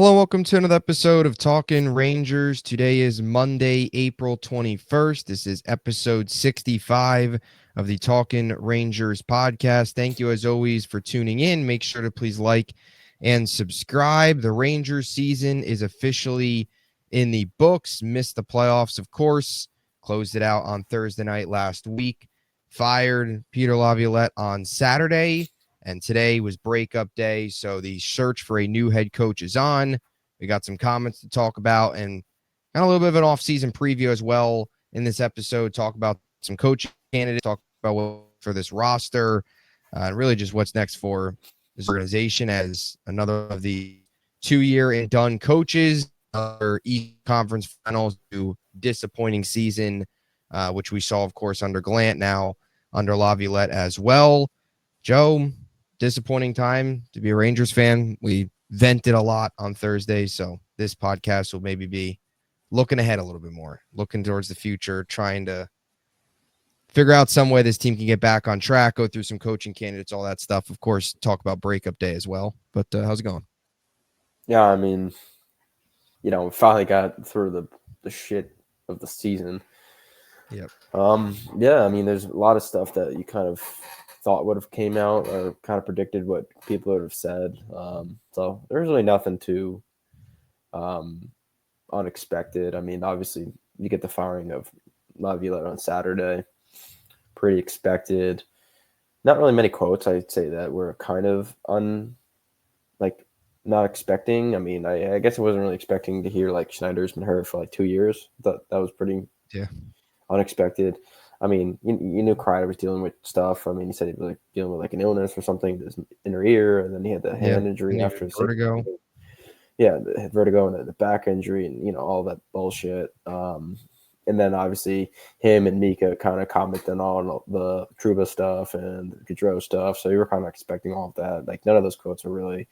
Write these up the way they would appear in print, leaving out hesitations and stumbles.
Hello, welcome to another episode of Talking Rangers. Today is Monday, April 21st. This is episode 65 of the Talking Rangers podcast. Thank you, as always, for tuning in. Make sure to please like and subscribe. The Rangers season is officially in the books. Missed the playoffs, of course. Closed it out on Thursday night last week. Fired Peter Laviolette on Saturday. And today was breakup day, so the search for a new head coach is on. We got some comments to talk about and kind of a little bit of an off-season preview as well in this episode. Talk about some coaching candidates, talk about what for this roster, and really just what's next for this organization as another of the 2-year and done coaches. Another East Conference Finals to disappointing season, which we saw, of course, under Glant, now under Laviolette as well. Joe, disappointing time to be a Rangers fan. We vented a lot on Thursday, so this podcast will maybe be looking ahead a little bit more, looking towards the future, trying to figure out some way this team can get back on track, go through some coaching candidates, all that stuff. Of course, talk about breakup day as well. But how's it going? Yeah, I mean, we finally got through the shit of the season. Yep. Yeah, I mean, there's a lot of stuff that you kind of thought would have came out or kind of predicted what people would have said. So there's really nothing too unexpected. I mean, obviously you get the firing of Laviolette on Saturday, pretty expected. Not really many quotes, I'd say, that were kind of not expecting. I mean, I guess I wasn't really expecting to hear like Schneider's been hurt for like 2 years. That was pretty unexpected. I mean, you knew Kreider was dealing with stuff. I mean, he said he was like dealing with like an illness or something in his inner ear, and then he had the hand injury after his vertigo. Yeah, the vertigo and the back injury, and all that bullshit. And then obviously him and Mika kind of commented on the Trouba stuff and Gaudreau stuff. So you were kind of expecting all of that. Like none of those quotes are really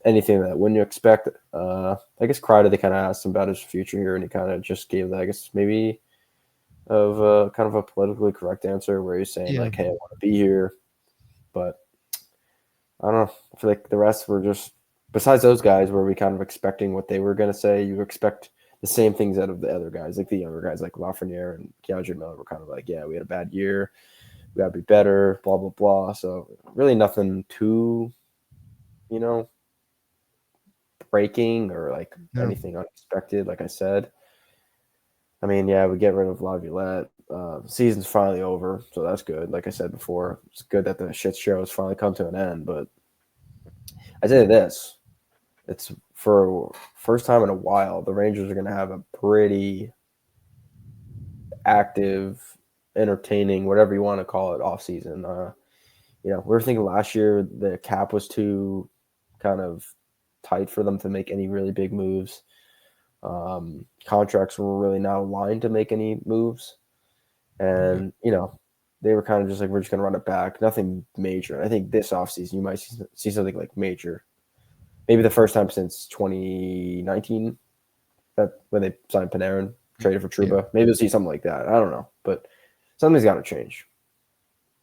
anything that wouldn't you expect. I guess Kreider, they kind of asked him about his future here, and he kind of just gave that, I guess maybe of kind of a politically correct answer where he's saying like, hey, I want to be here. But I don't know. I feel like the rest were just, besides those guys, were we kind of expecting what they were going to say? You expect the same things out of the other guys, like the younger guys like Lafreniere and Keandre Miller were kind of like, yeah, we had a bad year. We got to be better, blah, blah, blah. So really nothing too, breaking or like anything unexpected, like I said. I mean, yeah, we get rid of Laviolette. The season's finally over, so that's good. Like I said before, it's good that the shit show has finally come to an end. But I say this, it's for first time in a while, the Rangers are going to have a pretty active, entertaining, whatever you want to call it, offseason. We were thinking last year the cap was too kind of tight for them to make any really big moves. Contracts were really not aligned to make any moves. And, they were kind of just like, we're just going to run it back. Nothing major. I think this offseason you might see something like major. Maybe the first time since 2019 when they signed Panarin, traded for Trouba. Maybe we'll see something like that. I don't know. But something's got to change.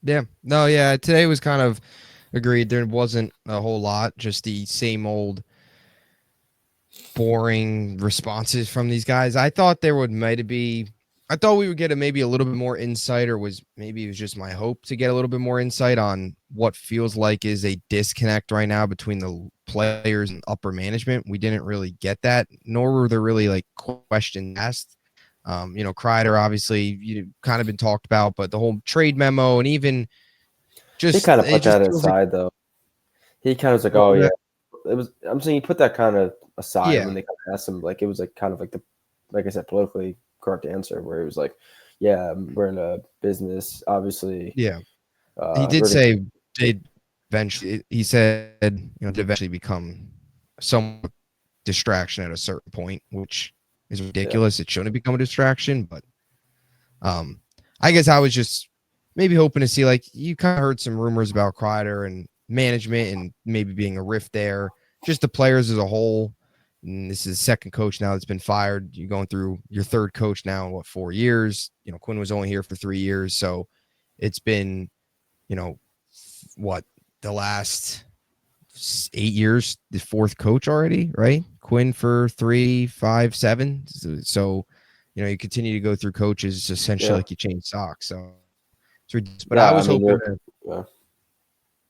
Yeah. No, yeah. Today was kind of agreed. There wasn't a whole lot, just the same old boring responses from these guys. I thought we would get maybe a little bit more insight, or maybe it was just my hope to get a little bit more insight on what feels like is a disconnect right now between the players and upper management. We didn't really get that, nor were there really like questions asked. Kreider, obviously, kind of been talked about, but the whole trade memo and even just he kind of put that aside, though. He kind of was like, "Oh yeah," it was. I'm saying he put that kind of aside when they kind of asked him. Like it was like kind of like like I said, politically correct answer where he was like, "Yeah, we're in a business, obviously." Yeah, he did say they eventually. He said, to eventually become some distraction at a certain point, which is ridiculous. It shouldn't become a distraction, but I guess I was just maybe hoping to see, like, you kind of heard some rumors about Kreider and management and maybe being a rift there, just the players as a whole. And this is the second coach now that's been fired. You're going through your third coach now in 4 years? Quinn was only here for 3 years. So it's been, the last 8 years, the fourth coach already, right? Quinn for 3, 5, 7. So you continue to go through coaches. It's essentially like you change socks. So it's ridiculous. But I Yeah, I was mean, hoping to yeah.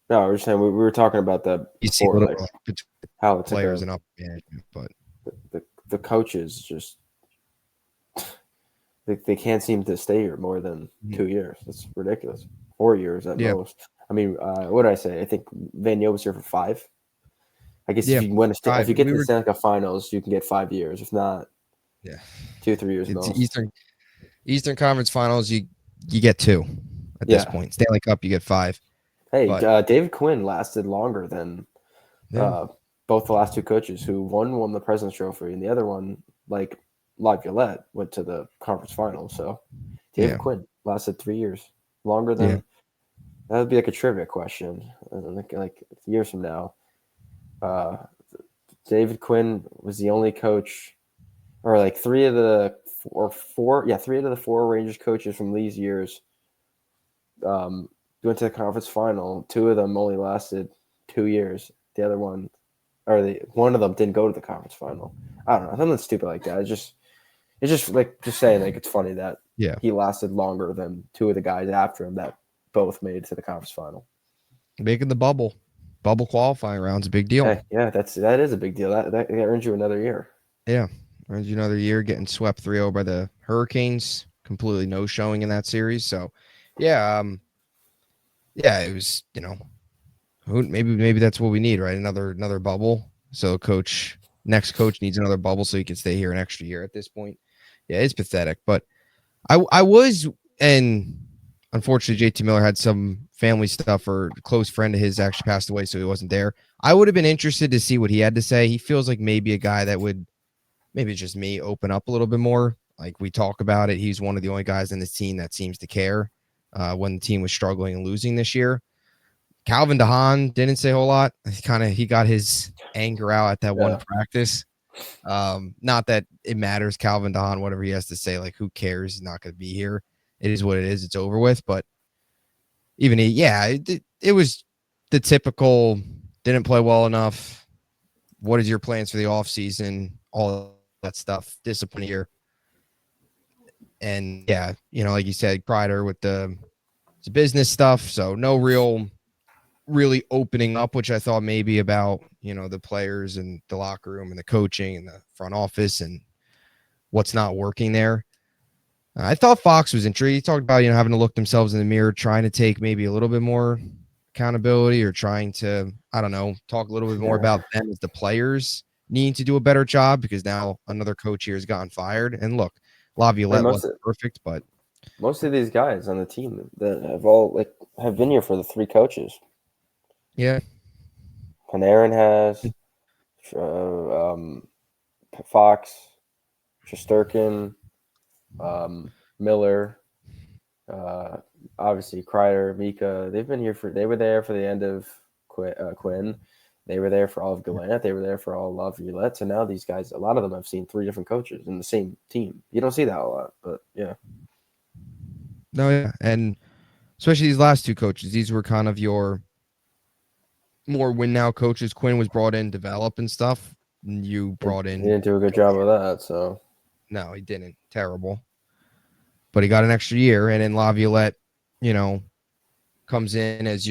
No, we were saying we were talking about that you see a before, little like between how it's like players and up management, but the coaches just they can't seem to stay here more than 2 years. That's ridiculous. 4 years at yeah, most. I mean, what did I say? I think Van Yob was here for 5. I guess yeah, if you win if you get we to the were Stanley Cup Finals, you can get 5 years. If not, yeah. 2-3 years It's most. Eastern Conference Finals. You get 2 at this Yeah. point. Stanley Cup, you get 5. Hey, But David Quinn lasted longer than yeah, both the last 2 coaches. Who won the President's Trophy, and the other one, like Laviolette, went to the conference finals. So David yeah, Quinn lasted 3 years, longer yeah. than that would be like a trivia question. Like years from now, uh, David Quinn was the only coach, or like 3 of the four, 3 out of the 4 Rangers coaches from these years went to the conference final. 2 of them only lasted 2 years. The other one, one of them didn't go to the conference final. I don't know, something stupid like that. It's just like just saying like it's funny that he lasted longer than 2 of the guys after him that both made it to the conference final. Making the bubble qualifying round's a big deal. Hey, yeah, that is a big deal. That earns you another year. Yeah, earns you another year. Getting swept 3-0 by the Hurricanes, completely no showing in that series. So, yeah, yeah, it was maybe that's what we need, right? Another bubble. So next coach needs another bubble so he can stay here an extra year. At this point, yeah, it's pathetic. But I was, and unfortunately, JT Miller had some family stuff, or a close friend of his actually passed away, so he wasn't there. I would have been interested to see what he had to say. He feels like maybe a guy that would, maybe it's just me, open up a little bit more. Like we talk about it. He's one of the only guys in this team that seems to care when the team was struggling and losing this year. Calvin DeHaan didn't say a whole lot. He got his anger out at that one practice. Not that it matters, Calvin DeHaan, whatever he has to say, like who cares? He's not going to be here. It is what it is. It's over with. But even it was the typical didn't play well enough. What is your plans for the offseason? All that stuff. Disappointing year. And yeah, like you said, Kreider with the business stuff. So no really opening up, which I thought maybe about, the players and the locker room and the coaching and the front office and what's not working there. I thought Fox was intrigued. He talked about, having to look themselves in the mirror, trying to take maybe a little bit more accountability, or trying to, I don't know, talk a little bit more about them as the players needing to do a better job, because now another coach here has gotten fired. And look, Laviolette wasn't perfect, but most of these guys on the team that have been here for the 3 coaches. Yeah. Panarin has, Fox, Shesterkin, Miller, obviously Kreider, Mika. They were there for the end of Quinn. They were there for all of Gallant. They were there for all of Laviolette. So now these guys, a lot of them have seen 3 different coaches in the same team. You don't see that a lot, but yeah. No, yeah. And especially these last 2 coaches, these were kind of your more win now coaches. Quinn was brought in, develop and stuff. And you brought in. He didn't do a good job of that. So no, he didn't. Terrible. But he got an extra year, and then Laviolette, comes in as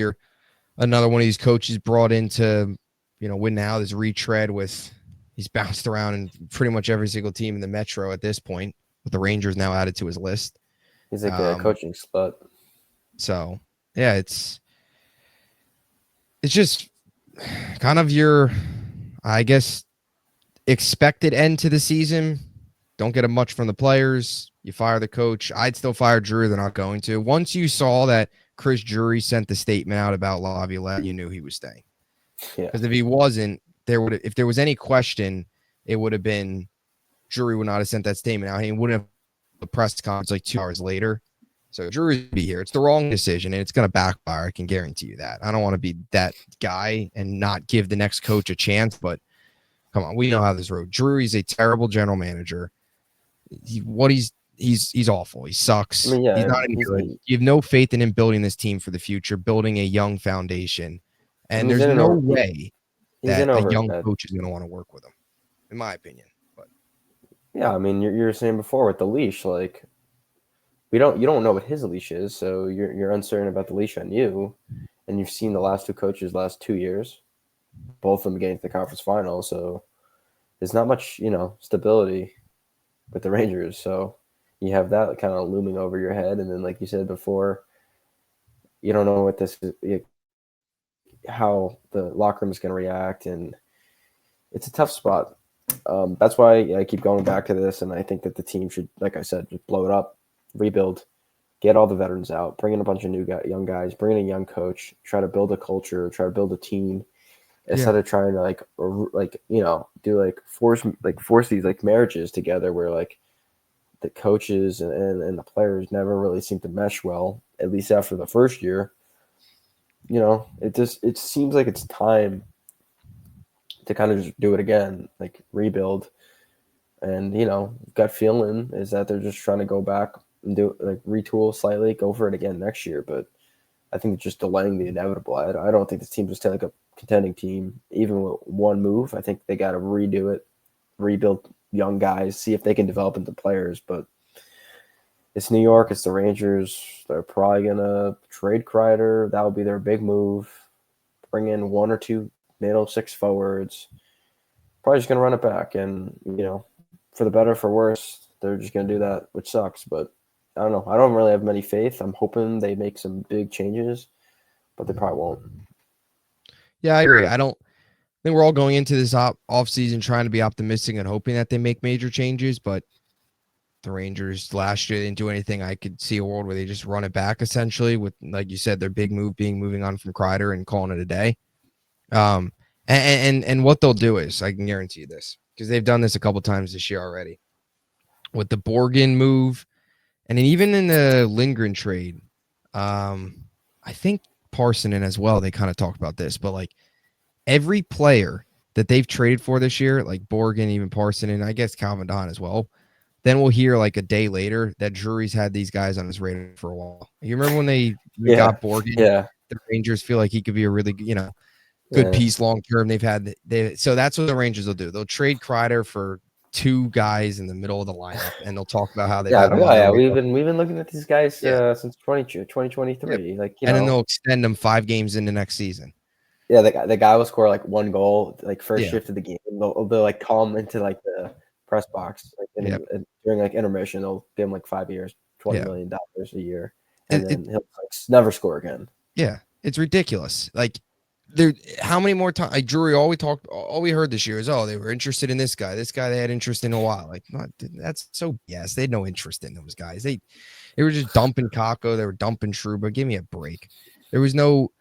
another one of these coaches brought in to, win now. This retread he's bounced around in pretty much every single team in the Metro at this point, with the Rangers now added to his list. He's like a coaching spot. So yeah, it's just kind of your, I guess, expected end to the season. Don't get much from the players. You fire the coach. I'd still fire Drury. They're not going to. Once you saw that Chris Drury sent the statement out about Laviolette, you knew he was staying. Yeah. Because if he wasn't, if there was any question, it would have been Drury would not have sent that statement out. He wouldn't have the press conference like 2 hours later. So Drury would be here. It's the wrong decision, and it's going to backfire. I can guarantee you that. I don't want to be that guy and not give the next coach a chance, but come on, we know how this road. Drury's a terrible general manager. He's awful. He sucks. I mean, yeah, he's not any good. You have no faith in him building this team for the future, building a young foundation. And there's no way. that a young coach is going to want to work with him, in my opinion. But yeah, I mean, you're saying before with the leash, like you don't know what his leash is, so you're uncertain about the leash on you, and you've seen the last two coaches last 2 years, both of them getting to the conference final, so there's not much stability with the Rangers, so you have that kind of looming over your head, and then like you said before, you don't know what this is, how the locker room is going to react, and it's a tough spot. That's why I keep going back to this, and I think that the team should, like I said, just blow it up, rebuild, get all the veterans out, bring in a bunch of young guys, bring in a young coach, try to build a culture, try to build a team, instead of trying to do force these like marriages together where like the coaches and the players never really seem to mesh well, at least after the first year. It seems like it's time to kind of just do it again, like rebuild. And gut feeling is that they're just trying to go back and do like retool slightly, go for it again next year. But I think just delaying the inevitable. I don't think this team just like a contending team, even with one move. I think they got to redo it, rebuild young guys, see if they can develop into players. But it's New York, it's the Rangers. They're probably gonna trade Kreider. That would be their big move. Bring in one or two middle six forwards. Probably just gonna run it back, and for the better or for worse, they're just gonna do that, which sucks. But I don't know. I don't really have many faith. I'm hoping they make some big changes, but they probably won't. Yeah, I agree. I think we're all going into this off season trying to be optimistic and hoping that they make major changes, but the Rangers last year didn't do anything. I could see a world where they just run it back essentially with, like you said, their big move being moving on from Kreider and calling it a day. And what they'll do is, I can guarantee you this, because they've done this a couple times this year already with the Borgen move, and then even in the Lindgren trade. I think Parsonen as well. They kind of talked about this, but like every player that they've traded for this year, like Borgen, even Parsonen, I guess Calvin Don as well. Then we'll hear like a day later that Drury's had these guys on his radar for a while. You remember when they got Borgen? Yeah. The Rangers feel like he could be a really, good piece long term. So that's what the Rangers will do. They'll trade Kreider for two guys in the middle of the lineup, and they'll talk about how they've had them on. Yeah, we've been looking at these guys since 2023. Yep. And then they'll extend them 5 games in the next season. Yeah, the guy will score like one goal, like first shift of the game. They'll like call him into like the press box, like during like intermission. They'll give him like 5 years, $20 million a year, and then he'll like never score again. Yeah, it's ridiculous. Like, how many more times? Like Drury, all we heard this year is, they were interested in this guy. This guy they had interest in a while. Like, that's so yes, they had no interest in those guys. They were just dumping Kakko. They were dumping Trouba. Give me a break. There was no.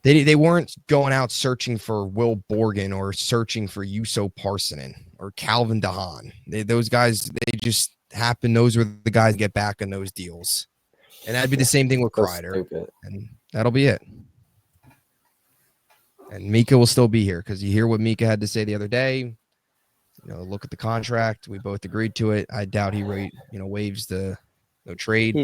They weren't going out searching for Will Borgen or searching for Juuso Parsonen or Calvin DeHaan. Those guys, they just happened. Those were the guys to get back on those deals. And that'd be the same thing with Kreider. And that'll be it. And Mika will still be here because you hear what Mika had to say the other day. Look at the contract. We both agreed to it. I doubt he waives the no trade.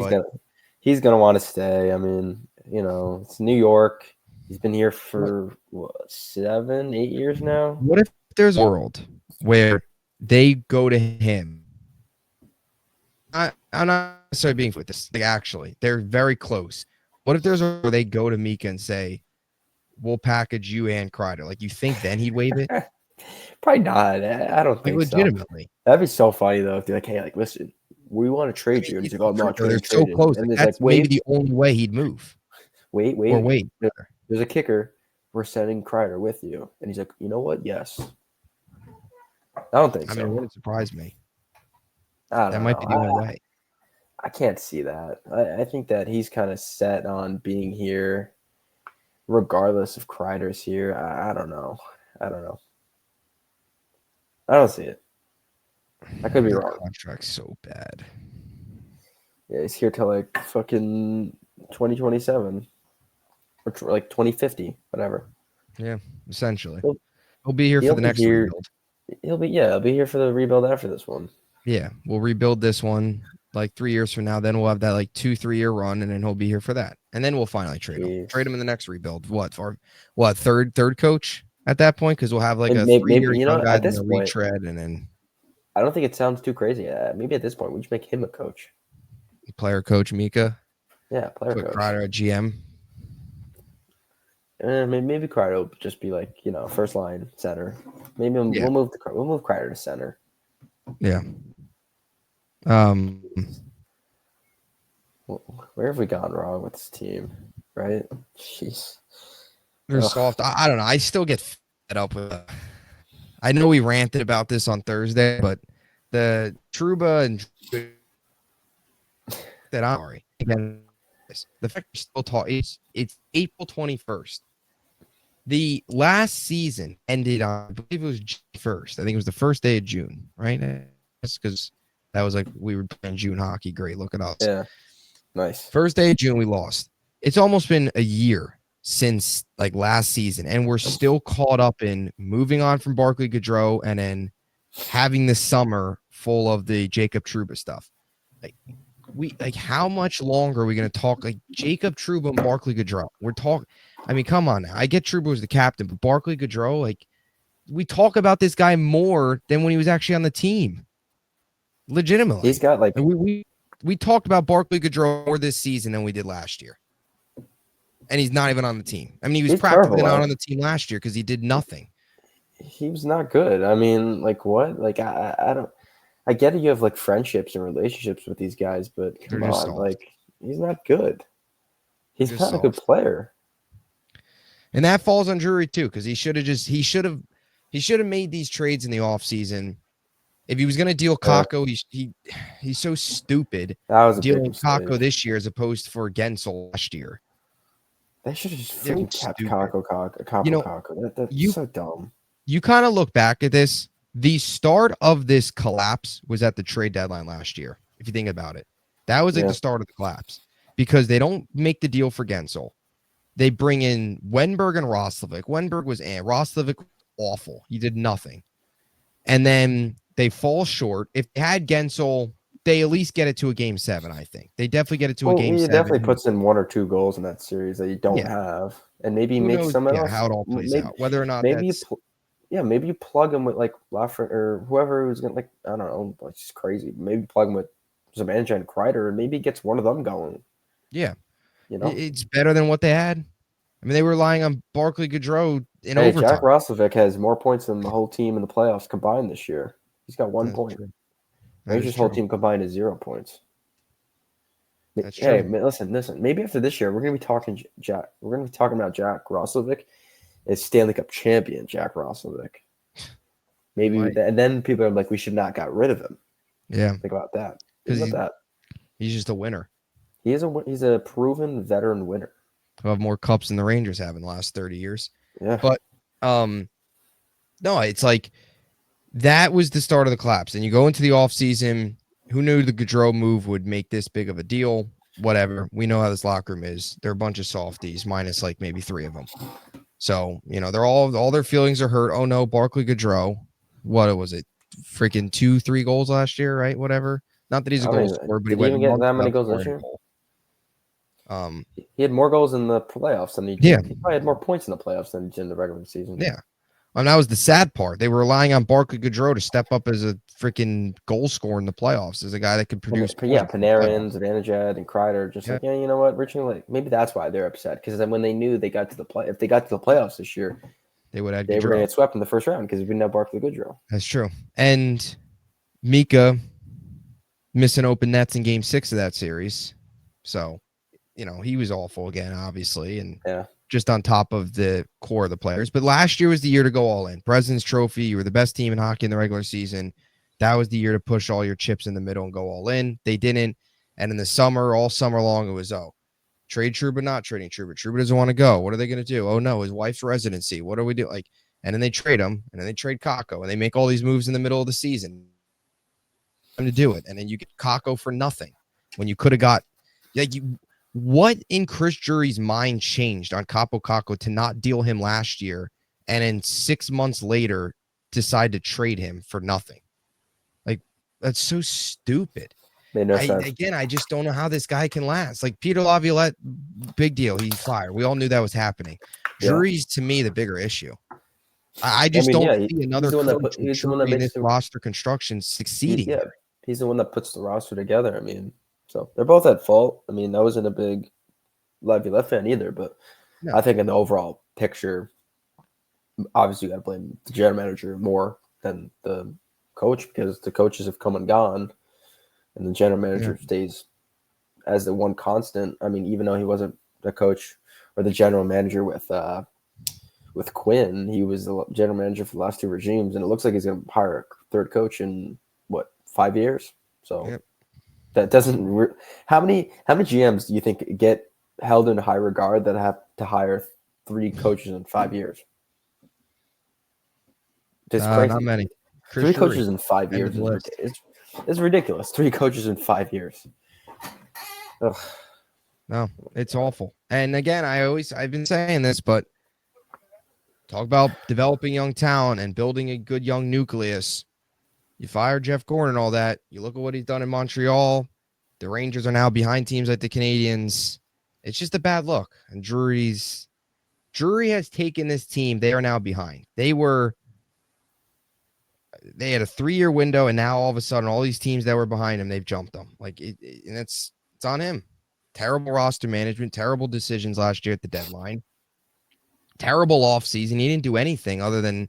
He's gonna want to stay. I mean, it's New York. He's been here for 7, 8 years now. What if there's a world where they go to him? I'm not necessarily being with this. Like, actually, they're very close. What if there's a world where they go to Mika and say, "We'll package you and Kreider"? Like, you think then he'd waive it? Probably not. I don't think legitimately. So. That'd be so funny though. If they're like, "Hey, like, listen, we want to trade you," and he's like, "Oh, I'm not trading." They're so close. And that's like, maybe the only way he'd move. Wait. Or wait. There's a kicker. We're sending Kreider with you, and he's like, "You know what? Yes." I don't think so. I mean, it wouldn't surprise me. That might be the only way. I can't see that. I think that he's kind of set on being here, regardless if Kreider's here. I don't know. I don't see it. I could be wrong. Contract's so bad. Yeah, he's here till like fucking 2027 or like 2050, whatever. Yeah, essentially. He'll be here for the next rebuild. He'll be here for the rebuild after this one. Yeah, we'll rebuild this one like 3 years from now. Then we'll have that like 2-3 year run, and then he'll be here for that. And then we'll finally trade him. Trade him in the next rebuild. What third coach? at that point because we'll have like And a maybe 3-year you young know guy at then this a point, retread and then I don't think it sounds too crazy. Maybe at this point, we just make him a coach. player coach Mika. Yeah, player Put coach. Kreider at GM. Maybe Kreider will just be like first line center. Maybe we'll move Kreider to center. Yeah. Where have we gone wrong with this team? Right? Jeez. They're soft. I don't know. I still get fed up with. I know we ranted about this on Thursday, but the Trouba and that I'm sorry again. The fact we're still talking. It's April 21st. The last season ended on, I believe it was June 1st. I think it was the first day of June, right? That's because that was like we were playing June hockey. Great, look at us. Yeah, nice. First day of June, we lost. It's almost been a year since like last season, and we're still caught up in moving on from Barclay Goodrow and then having the summer full of the Jacob Trouba stuff. Like how much longer are we going to talk like Jacob Trouba and Barclay Goodrow? We're talking. I mean, come on now. I get Trouba was the captain, but Barclay Goodrow, like we talk about this guy more than when he was actually on the team. Legitimately, he's got like we talked about Barclay Goodrow more this season than we did last year, and he's not even on the team. I mean, he was practically not on the team last year because he did nothing. He was not good. I mean, like what? Like I don't. I get it. You have like friendships and relationships with these guys, but come on, soft. like he's not good. He's not a good player. And that falls on Drury too, because he should have made these trades in the offseason. If he was going to deal Kakko, he's so stupid. That was a dealing Kakko this year as opposed to for Gensel last year. They should have just freaking kept Kakko. That's so dumb. You kind of look back at this. The start of this collapse was at the trade deadline last year. If you think about it, that was like the start of the collapse because they don't make the deal for Gensel. They bring in Wenberg and Roslovic. Wenberg was Roslovic was awful. He did nothing. And then they fall short. If they had Gensel, they at least get it to a game 7, I think. They definitely get it to a game 7. He definitely puts in 1 or 2 goals in that series that you don't have. And maybe make someone else. How it all plays out. Whether or not maybe you plug him with like Lafreniere or whoever was going to, like, I don't know, it's just crazy. Maybe plug him with Zibanejad and Kreider and maybe gets one of them going. Yeah. It's better than what they had. I mean, they were relying on Barclay Goodrow in overtime. Jack Roslovic has more points than the whole team in the playoffs combined this year. He's got 1 point. Rangers' whole team combined is 0 points. That's true. Listen. Maybe after this year, we're going to be talking Jack. We're going to be talking about Jack Roslovic as Stanley Cup champion Jack Roslovic. Maybe, and then people are like, we should not got rid of him. Yeah, think about that. He's just a winner. He's a proven veteran winner. He'll have more cups than the Rangers have in the last 30 years. Yeah, but no, it's like that was the start of the collapse. And you go into the offseason, who knew the Gaudreau move would make this big of a deal? Whatever. We know how this locker room is. They're a bunch of softies, minus like maybe 3 of them. So, they're all their feelings are hurt. Oh no, Barclay Gaudreau. What was it? Freaking 2-3 goals last year, right? Whatever. Not that he's a goal scorer, but he didn't get that many goals this year. He had more goals in the playoffs than he did. Yeah. He probably had more points in the playoffs than he did in the regular season. Yeah. And that was the sad part. They were relying on Barclay Goodrow to step up as a freaking goal scorer in the playoffs, as a guy that could produce. Panarin, Zibanejad, and Kreider, just like, you know what, Richard, like maybe that's why they're upset, because then when they knew they got to if they got to the playoffs this year, they were going to get swept in the first round because we didn't have Barclay Goodrow. That's true. And Mika missing open nets in Game 6 of that series, so he was awful again, obviously, and just on top of the core of the players. But last year was the year to go all in. President's Trophy, you were the best team in hockey in the regular season. That was the year to push all your chips in the middle and go all in. They didn't. And in the summer, all summer long, it was, trade Trouba, not trading Trouba. Trouba doesn't want to go. What are they going to do? Oh, no, his wife's residency. What do we do? And then they trade him, and then they trade Kakko, and they make all these moves in the middle of the season to do it. And then you get Kakko for nothing when you could have got what in Chris Drury's mind changed on Kaapo Kakko to not deal him last year and then 6 months later decide to trade him for nothing? Like, that's so stupid. Made no sense. Again, I just don't know how this guy can last. Like, Peter Laviolette, big deal. He's fired. We all knew that was happening. Drury's, to me, the bigger issue. I just mean, don't yeah, see another he's the one that coach with he's the one that Drury in makes this roster construction succeeding. yeah, he's the one that puts the roster together. I mean, so they're both at fault. I mean, I wasn't a big Laviolette fan either, but No. I think in the overall picture, obviously you got to blame the general manager more than the coach because the coaches have come and gone, and the general manager stays as the one constant. I mean, even though he wasn't the coach or the general manager with Quinn, he was the general manager for the last two regimes, and it looks like he's going to hire a third coach in 5 years. So that doesn't. How many GMs do you think get held in high regard that have to hire 3 coaches in 5 years? It's crazy. Not many. 3 coaches in 5 years is ridiculous. 3 coaches in 5 years. Ugh. No, it's awful. And again, I've been saying this, but talk about developing young talent and building a good young nucleus. You fire Jeff Gordon and all that. You look at what he's done in Montreal. The Rangers are now behind teams like the Canadiens. It's just a bad look. And Drury has taken this team. They are now behind. They had a 3-year window, and now all of a sudden, all these teams that were behind him, they've jumped them. And it's on him. Terrible roster management, terrible decisions last year at the deadline. Terrible offseason. He didn't do anything other than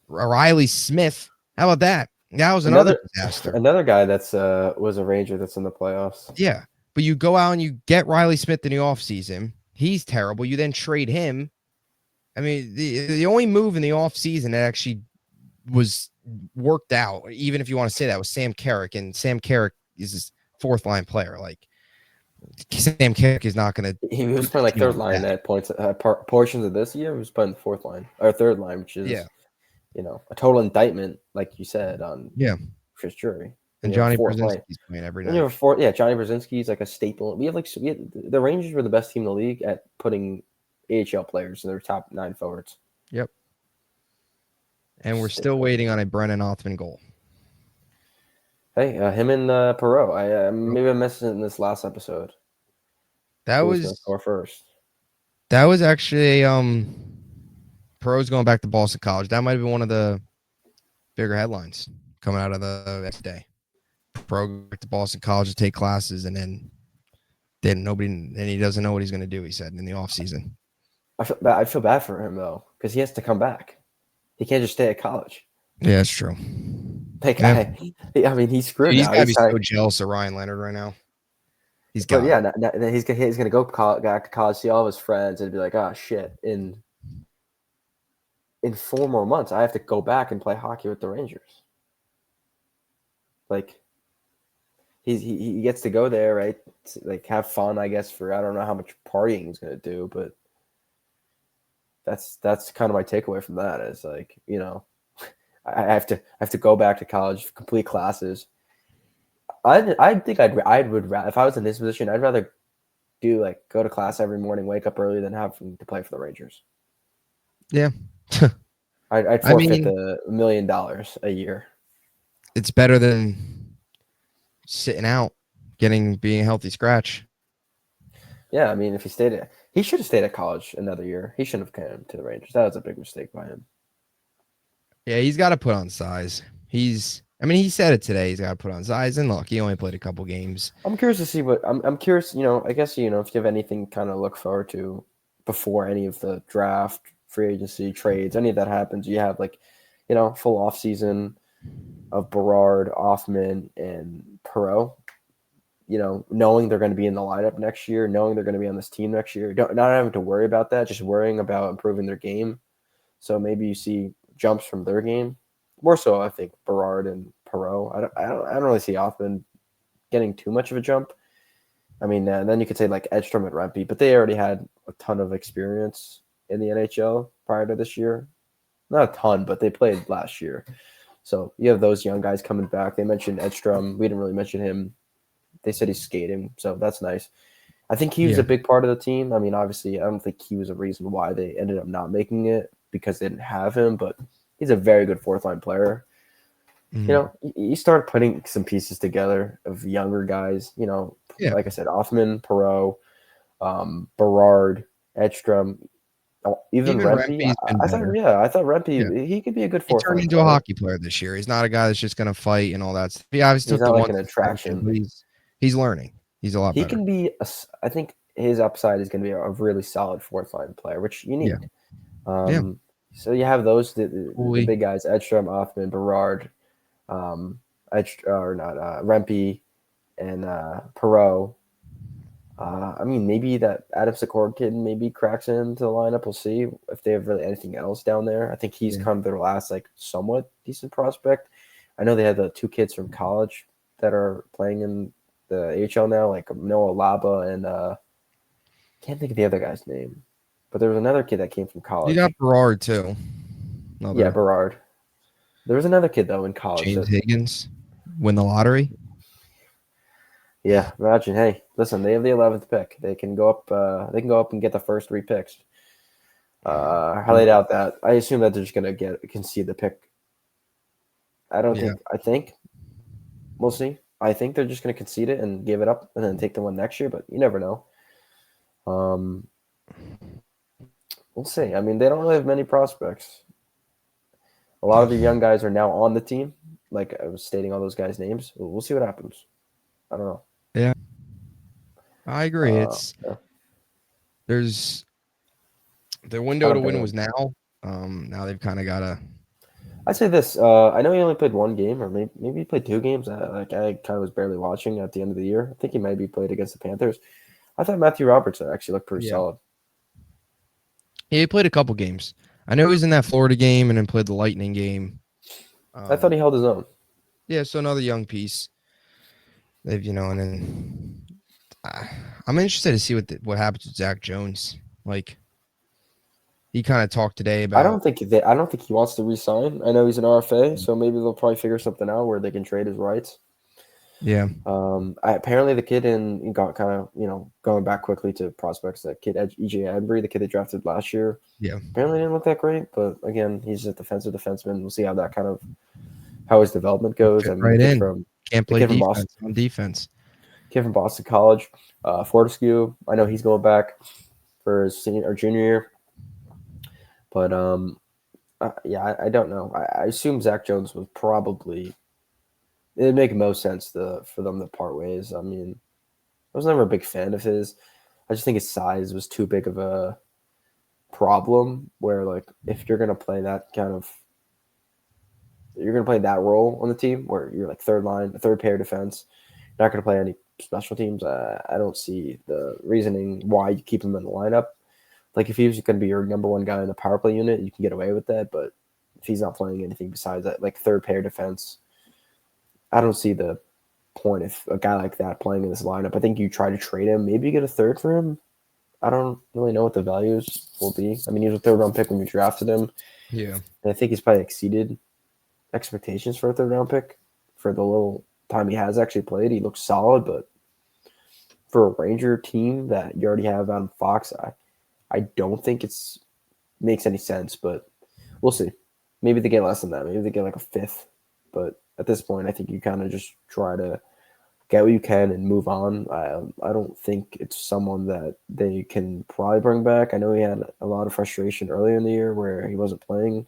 Riley Smith. How about that? That was another disaster. Another guy that's was a Ranger that's in the playoffs. Yeah, but you go out and you get Riley Smith in the offseason. He's terrible. You then trade him. I mean, the only move in the offseason that actually was worked out, even if you want to say that, was Sam Carrick, and Sam Carrick is his 4th-line player. Like, Sam Carrick is not going to. He was playing like 3rd line at points, portions of this year. He was playing the 4th line or 3rd line, which is a total indictment, like you said, on Chris Drury. And Johnny Brzezinski's playing every night. Johnny Brzezinski's like a staple. The Rangers were the best team in the league at putting AHL players in their top 9 forwards. Yep. And we're still waiting on a Brennan Othman goal. Hey, him and Perreault. Maybe I missed it in this last episode. That Who was gonna score first. That was actually Perreault's going back to Boston College. That might have been one of the bigger headlines coming out of the next day. Perreault back to Boston College to take classes, and then he doesn't know what he's going to do. He said in the offseason. I feel bad for him though, because he has to come back. He can't just stay at college. Yeah, that's true. I mean, he's screwed. Dude, he's got to be so jealous of Ryan Leonard right now. He's going to go back to college, see all of his friends, and be like, "Oh shit!" In 4 more months, I have to go back and play hockey with the Rangers. Like, he gets to go there, right? Like, have fun, I guess. For I don't know how much partying he's going to do, but that's kind of my takeaway from that. Is like, I have to go back to college, complete classes. I think I would rather, if I was in this position, I'd rather go to class every morning, wake up early, than have to play for the Rangers. Yeah, I'd forfeit the $1 million a year. It's better than sitting out, being a healthy scratch. Yeah, I mean, if he should have stayed at college another year. He shouldn't have come to the Rangers. That was a big mistake by him. Yeah, he's got to put on size. He said it today. He's got to put on size. And look, he only played a couple games. I'm curious to see I'm curious, I guess, if you have anything kind of look forward to before any of the draft, free agency, trades, any of that happens. You have full off season of Berard, Othman, and Perreault. Knowing they're going to be in the lineup next year, knowing they're going to be on this team next year, not having to worry about that, just worrying about improving their game. So maybe you see jumps from their game. More so, I think Berard and Perreault. I don't really see Othman getting too much of a jump. I mean, and then you could say like Edstrom and Rempe, but they already had a ton of experience in the NHL prior to this year. Not a ton, but they played last year. So you have those young guys coming back. They mentioned Edstrom. We didn't really mention him. They said he's skating, so that's nice. I think he was a big part of the team. I mean, obviously, I don't think he was a reason why they ended up not making it because they didn't have him, but he's a very good 4th-line player. Mm-hmm. You start putting some pieces together of younger guys, like I said, Othman, Perreault, Berard, Edstrom. Even Rempe, Rempe's been better. I thought Yeah. Rempe, he could be a good He fourth turned line into a player. hockey player this year. He's not a guy that's just going to fight and all that stuff. He obviously He's took the not like one an suspension, attraction. but he's learning. He's a lot He better. can be I think his upside is going to be a really solid fourth line player, which you Yeah. need. Yeah. So you have those the Cooley. big guys: Edstrom, Offman, Berard, or not Rempe, and Perot. I mean, maybe that Adam Sikora kid maybe cracks into the lineup. We'll see if they have really anything else down there. I think he's Yeah. kind of their last like somewhat decent prospect. I know they had the two kids from college that are playing in the AHL now, like Noah Laba and can't think of the other guy's name, but there was another kid that came from You college. got Berard too. Yeah, Another Berard. There was another kid though in college James that. Higgins win the lottery. Yeah, imagine. Hey, listen, they have the 11th pick. They can go up. They can go up and get the first three picks. I laid out that I assume that they're just gonna concede the pick. I don't Yeah. think. I think we'll see. I think they're just gonna concede it and give it up and then take the one next year. But you never know. Um, we'll see. I mean, they don't really have many prospects. A lot of the young guys are now on the team. Like I was stating all those guys' names. We'll see what happens. I don't know. Yeah. I agree. Yeah. There's their window Kind to of win bad. was now. Now they've kind of got to. I'd say this. I know he only played one game, or maybe he played two games. I kind of was barely watching at the end of the year. I think he maybe played against the Panthers. I thought Matthew Robertson actually looked pretty Yeah. solid. Yeah, he played a couple games. I know he was in that Florida game and then played the Lightning game. I thought he held his own. Yeah, so another young piece. They've and then I'm interested to see what happens with Zach Jones. Like he kind of talked today I about. don't think he wants to resign. I know he's an RFA, so maybe they'll probably figure something out where they can trade his rights. Yeah. Apparently the kid got kind of going back quickly to prospects. That kid EJ Embry, the kid they drafted last year. Yeah. Apparently didn't look that great, but again, he's a defensive defenseman. We'll see how his development goes. Fit I mean, right in. Can't the play kid from Boston, defense on defense. College, Fortescue. I know he's going back for his senior or junior year, but yeah, I don't know. I assume Zach Jones was probably. It'd make most sense for them to part ways. I mean, I was never a big fan of his. I just think his size was too big of a problem. Where like if you're gonna play that role on the team where you're like third pair defense, you're not gonna play any special teams. I don't see the reasoning why you keep him in the lineup. Like if he's going to be your number one guy in the power play unit, you can get away with that. But if he's not playing anything besides that, like third pair defense, I don't see the point if a guy like that playing in this lineup. I think you try to trade him, maybe you get a third for him. I don't really know what the values will be. I mean, he was a third round pick when you drafted him. Yeah. And I think he's probably exceeded expectations for a third round pick for the little time he has actually played. He looks solid, but for a Ranger team that you already have Adam Fox, I don't think it's makes any sense, but we'll see. Maybe they get less than that. Maybe they get like a fifth. But at this point, I think you kind of just try to get what you can and move on. I don't think it's someone that they can probably bring back. I know he had a lot of frustration earlier in the year where he wasn't playing.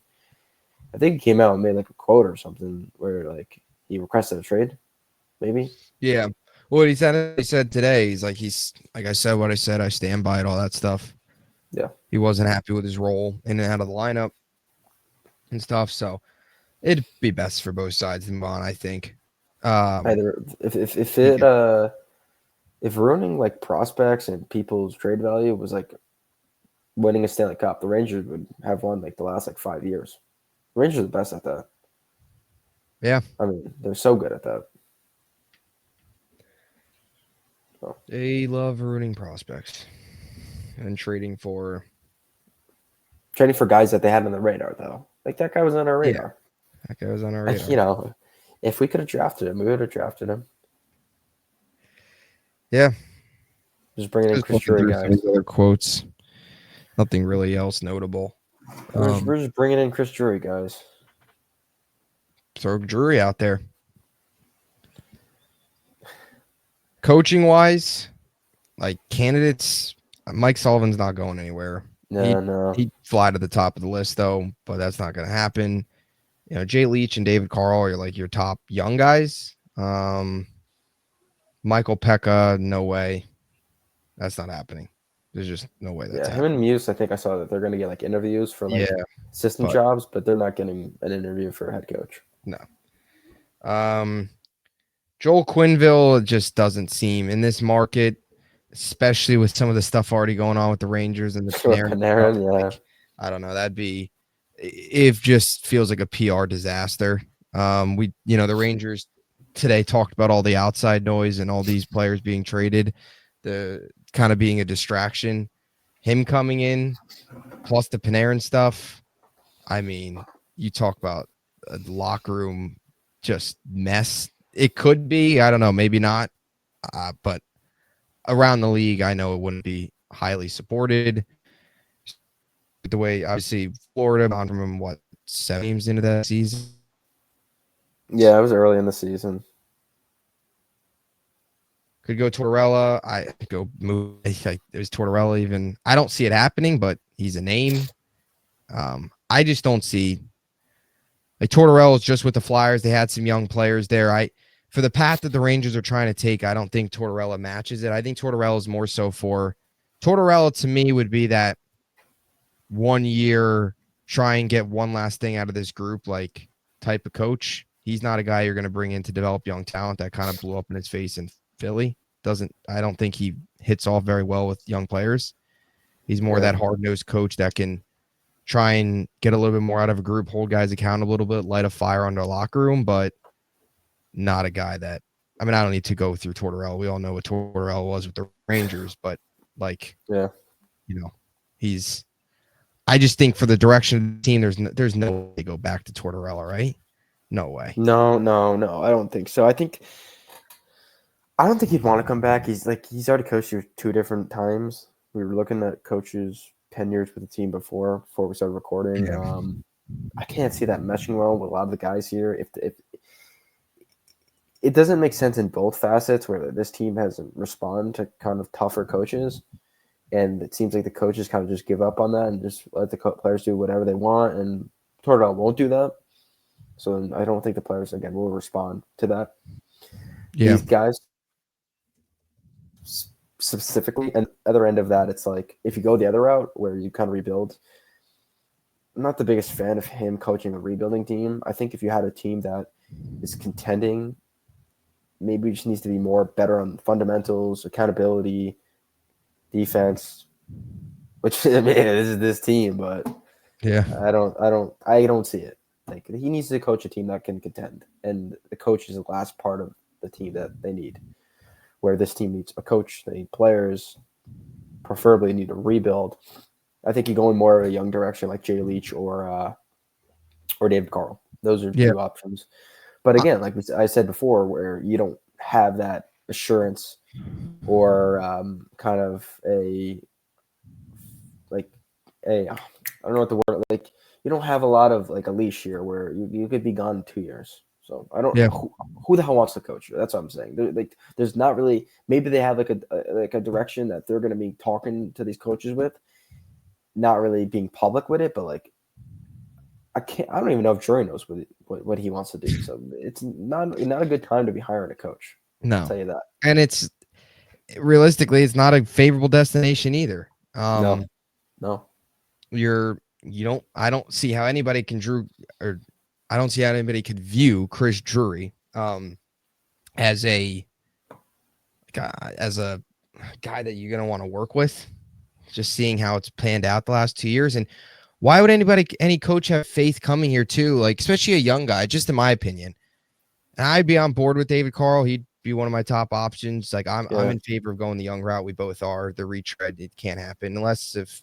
I think he came out and made like a quote or something where like he requested a trade, maybe. Yeah. Well, he said today, he's like I said what I said, I stand by it, all that stuff. Yeah. He wasn't happy with his role in and out of the lineup and stuff. So it'd be best for both sides to move on, I think. Either if ruining like prospects and people's trade value was like winning a Stanley Cup, the Rangers would have won like the last like 5 years. The Rangers are the best at that. Yeah. I mean, they're so good at that. So. They love ruining prospects and trading for guys that they had on the radar, though. Like that guy was on our radar. Yeah, that guy was on our radar. Like, if we could have drafted him, we would have drafted him. Yeah. Just bringing in Chris Drury, guys. Other quotes. Nothing really else notable. We're just bringing in Chris Drury, guys. Throw Drury out there. Coaching wise, like candidates, Mike Sullivan's not going anywhere. No, no. He'd fly to the top of the list though, but that's not going to happen. Jay Leach and David Carl are like your top young guys. Michael Pekka, no way. That's not happening. There's just no way that's Yeah, him happening. and Muse, I think I saw that they're going to get like interviews for like Yeah, assistant but jobs, but they're not getting an interview for a head coach. no. Joel Quenneville just doesn't seem in this market, especially with some of the stuff already going on with the Rangers and the Panarin stuff. Panarin, yeah. Like, I don't know. That'd be it just feels like a PR disaster. The Rangers today talked about all the outside noise and all these players being traded, the kind of being a distraction. Him coming in, plus the Panarin stuff. I mean, you talk about a locker room just mess. It could be, I don't know, maybe not. But around the league, I know it wouldn't be highly supported. The way, obviously, Florida gone from what, 7 games into that season? Yeah, it was early in the season. Could go Tortorella. I go move. There's Tortorella even. I don't see it happening, but he's a name. I just don't see. Like Tortorella's just with the Flyers. They had some young players there. For the path that the Rangers are trying to take, I don't think Tortorella matches it. I think Tortorella is more so for Tortorella to me would be that 1 year try and get one last thing out of this group, like type of coach. He's not a guy you're going to bring in to develop young talent. That kind of blew up in his face in Philly. I don't think he hits off very well with young players. He's more that hard-nosed coach that can try and get a little bit more out of a group, hold guys accountable a little bit, light a fire under a locker room, but not a guy that, I mean, I don't need to go through Tortorella. We all know what Tortorella was with the Rangers, but I just think for the direction of the team, there's no way to go back to Tortorella, right? No way. No, I don't think so. I don't think he'd want to come back. He's already coached here 2 different times. We were looking at coaches' tenures with the team before we started recording. Yeah. I can't see that meshing well with a lot of the guys here. If it doesn't make sense in both facets, where this team hasn't responded to kind of tougher coaches, and it seems like the coaches kind of just give up on that and just let the players do whatever they want, and Tortorella won't do that. So I don't think the players, again, will respond to that. Yeah. These guys specifically, and the other end of that, it's like if you go the other route where you kind of rebuild, I'm not the biggest fan of him coaching a rebuilding team. I think if you had a team that is contending, maybe it just needs to be better on fundamentals, accountability, defense, which I mean, this is this team, but yeah, I don't see it. Like, he needs to coach a team that can contend, and the coach is the last part of the team that they need. Where this team needs a coach, they need players, preferably need a rebuild. I think you go in more of a young direction like Jay Leach or David Carl. Those are 2 options. But again, like I said before, where you don't have that assurance or kind of I don't know what the word, like you don't have a lot of like a leash here where you could be gone in 2 years. So I don't know who the hell wants to coach you. That's what I'm saying. There's not really. Maybe they have like a direction that they're going to be talking to these coaches with, not really being public with it. But like, I don't even know if Drury knows what he wants to do. So it's not a good time to be hiring a coach. No, I'll tell you that. And it's realistically, it's not a favorable destination either. No. I don't see how anybody I don't see how anybody could view Chris Drury as a guy that you're going to want to work with, just seeing how it's panned out the last 2 years. And why would any coach have faith coming here too? Like, especially a young guy, just in my opinion. And I'd be on board with David Carl. He'd be one of my top options. Like, I'm in favor of going the young route. We both are. The retread, it can't happen unless if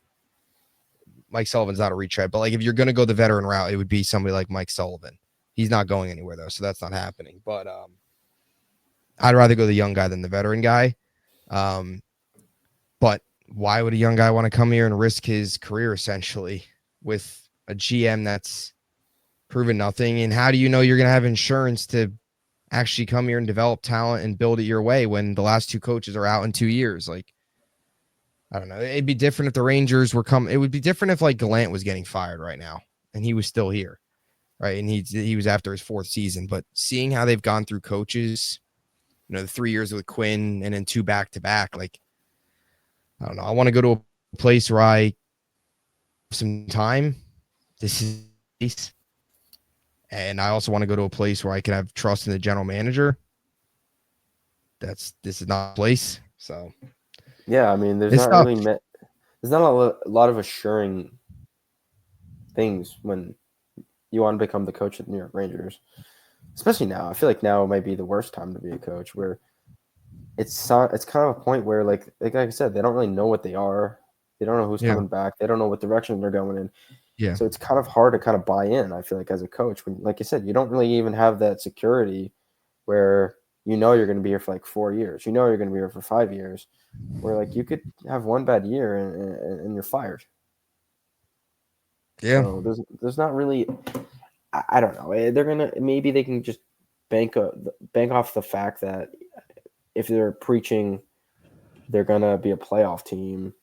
Mike Sullivan's not a retread, but like if you're going to go the veteran route, it would be somebody like Mike Sullivan. He's not going anywhere though, so that's not happening. But I'd rather go the young guy than the veteran guy. But why would a young guy want to come here and risk his career essentially with a GM that's proven nothing? And how do you know you're going to have insurance to actually come here and develop talent and build it your way when the last 2 coaches are out in 2 years? Like, I don't know. It'd be different if the Rangers were coming. It would be different if like Gallant was getting fired right now and he was still here, right? And he was after his 4th season. But seeing how they've gone through coaches, the 3 years with Quinn and then 2 back to back, like I don't know. I want to go to a place where I have some time. This is, and I also want to go to a place where I can have trust in the general manager. This is not a place. So yeah, I mean, there's not a lot of assuring things when you want to become the coach of the New York Rangers, especially now. I feel like now might be the worst time to be a coach, where it's kind of a point where like I said, they don't really know what they are. They don't know who's coming back. They don't know what direction they're going in. Yeah. So it's kind of hard to kind of buy in, I feel like, as a coach. When, like I said, you don't really even have that security where you're going to be here for like 4 years. You're going to be here for 5 years, where like you could have one bad year and you're fired. Yeah. So there's not really, I don't know. Maybe they can just bank off the fact that if they're preaching they're gonna be a playoff team,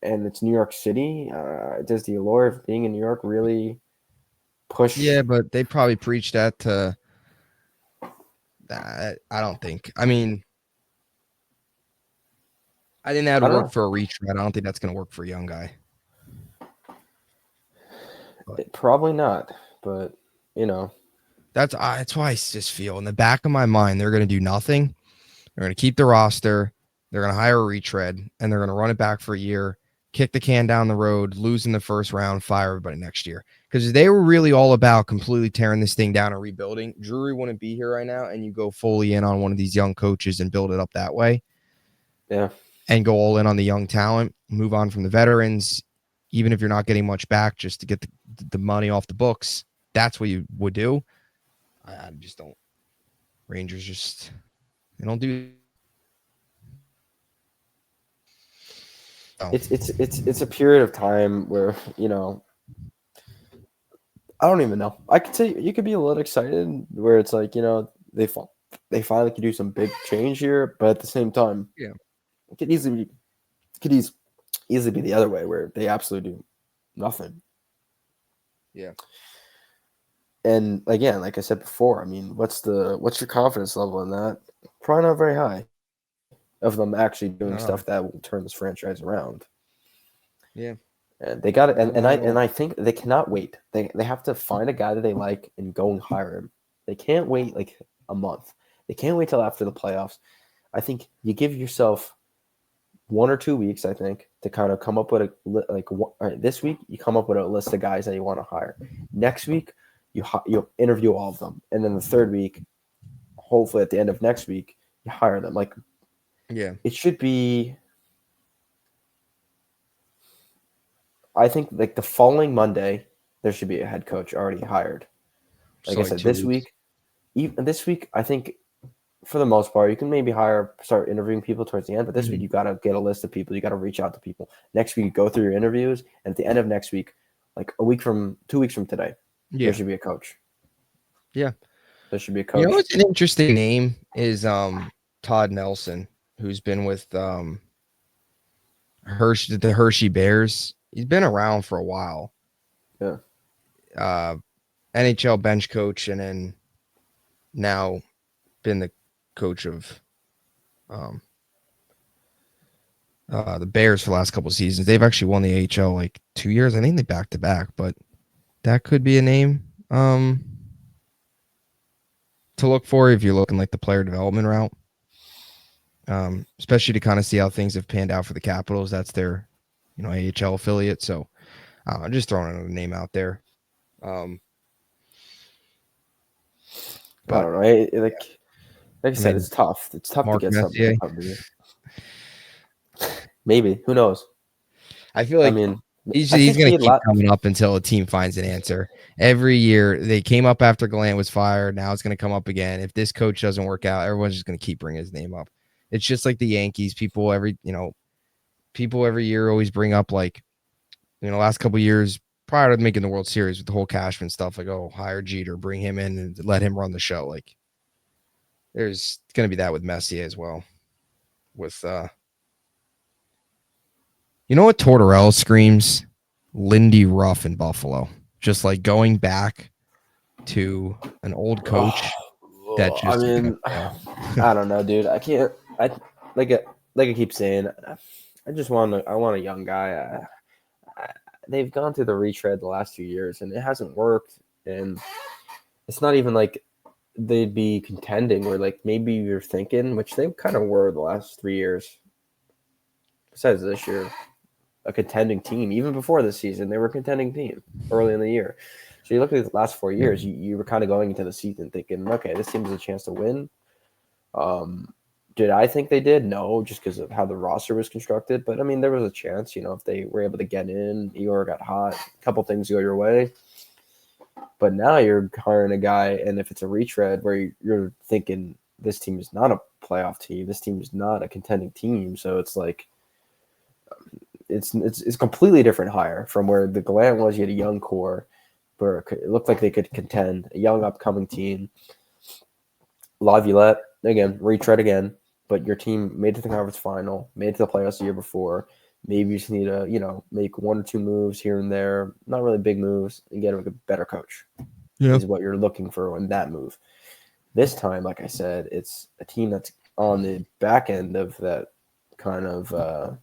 and it's New York City. Does the allure of being in New York really push? Yeah, but they probably preach that to that. I don't think. I mean, I think that would work for a retread. I don't think that's going to work for a young guy. Probably not, but that's why I just feel in the back of my mind they're going to do nothing. They're going to keep the roster. They're going to hire a retread, and they're going to run it back for a year, kick the can down the road, lose in the first round, fire everybody next year. Because they were really all about completely tearing this thing down and rebuilding. Drury wouldn't be here right now, and you go fully in on one of these young coaches and build it up that way. Yeah. And go all in on the young talent, move on from the veterans, even if you're not getting much back, just to get the money off the books. That's what you would do. I just don't. Rangers they don't do. Oh. It's a period of time where I don't even know. I could say you could be a little excited where it's like they finally could do some big change here, but at the same time, yeah, it could easily be the other way where they absolutely do nothing. Yeah. And again, like I said before, I mean, what's your confidence level in that? Probably not very high of them actually doing stuff that will turn this franchise around. Yeah. And they got it, and I think they cannot wait. They have to find a guy that they like and go and hire him. They can't wait like a month. They can't wait till after the playoffs. I think you give yourself 1 or 2 weeks, I think, to kind of come up with this week you come up with a list of guys that you want to hire. Next week you'll interview all of them, and then the third week, hopefully at the end of next week, you hire them. Like, yeah, it should be. I think like the following Monday, there should be a head coach already hired. Like I said, this week, I think for the most part, you can maybe start interviewing people towards the end. But this week, you got to get a list of people. You got to reach out to people. Next week, you go through your interviews, and at the end of next week, like 2 weeks from today, there should be a coach. Yeah, there should be a coach. You know what's an interesting name is Todd Nelson, who's been with the Hershey Bears. He's been around for a while. Yeah. NHL bench coach, and then now been the coach of the Bears for the last couple of seasons. They've actually won the AHL like 2 years. I think they back to back, but that could be a name to look for if you're looking like the player development route. Especially to kind of see how things have panned out for the Capitals. That's their, AHL affiliate. So I'm just throwing a name out there. But I don't know. Like I said, it's tough. It's tough to get something out of you. Maybe. Who knows? I feel like he's going to keep coming up until a team finds an answer. Every year they came up after Gallant was fired. Now it's going to come up again. If this coach doesn't work out, everyone's just going to keep bringing his name up. It's just like the Yankees. People every year always bring up like, last couple of years prior to making the World Series with the whole Cashman stuff, like, oh, hire Jeter, bring him in and let him run the show. Like, there's going to be that with Messier as well. With You know what Tortorella screams? Lindy Ruff in Buffalo. Just like going back to an old coach that I just mean, I don't know, dude. I can't. I like it. Like I keep saying, I just want to. I want a young guy. They've gone through the retread the last 2 years, and it hasn't worked. And it's not even like they'd be contending, or like maybe you're thinking, which they kind of were the last 3 years. Besides this year, a contending team. Even before this season, they were a contending team early in the year. So you look at the last 4 years, you were kind of going into the season thinking, okay, this team has a chance to win. Did I think they did? No, just because of how the roster was constructed. But I mean, there was a chance, if they were able to get in, Eeyore got hot, a couple things go your way. But now you're hiring a guy, and if it's a retread where you're thinking this team is not a playoff team, this team is not a contending team, so it's like it's completely different hire from where the Gallant was. You had a young core where it looked like they could contend, a young upcoming team. Laviolette, again, retread again, but your team made it to the conference final, made it to the playoffs the year before. Maybe you just need to, make one or two moves here and there, not really big moves, and get a better coach is what you're looking for in that move. This time, like I said, it's a team that's on the back end of that kind of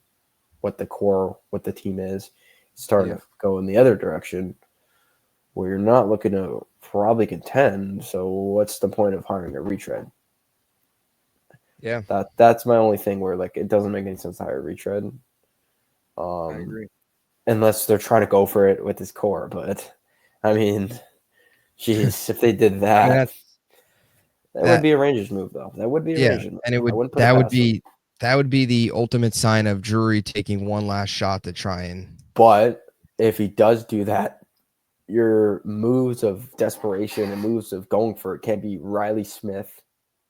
what the team is, starting to go in the other direction where you're not looking to probably contend. So what's the point of hiring a retread? Yeah. That's my only thing where like it doesn't make any sense to hire a retread. I agree. Unless they're trying to go for it with his core. But I mean, geez, if they did that, that would be a Rangers move though. That would be a Rangers move. And it would I wouldn't put it past them. that would be the ultimate sign of Drury taking one last shot to try and. But if he does do that, your moves of desperation and moves of going for it can't be Riley Smith.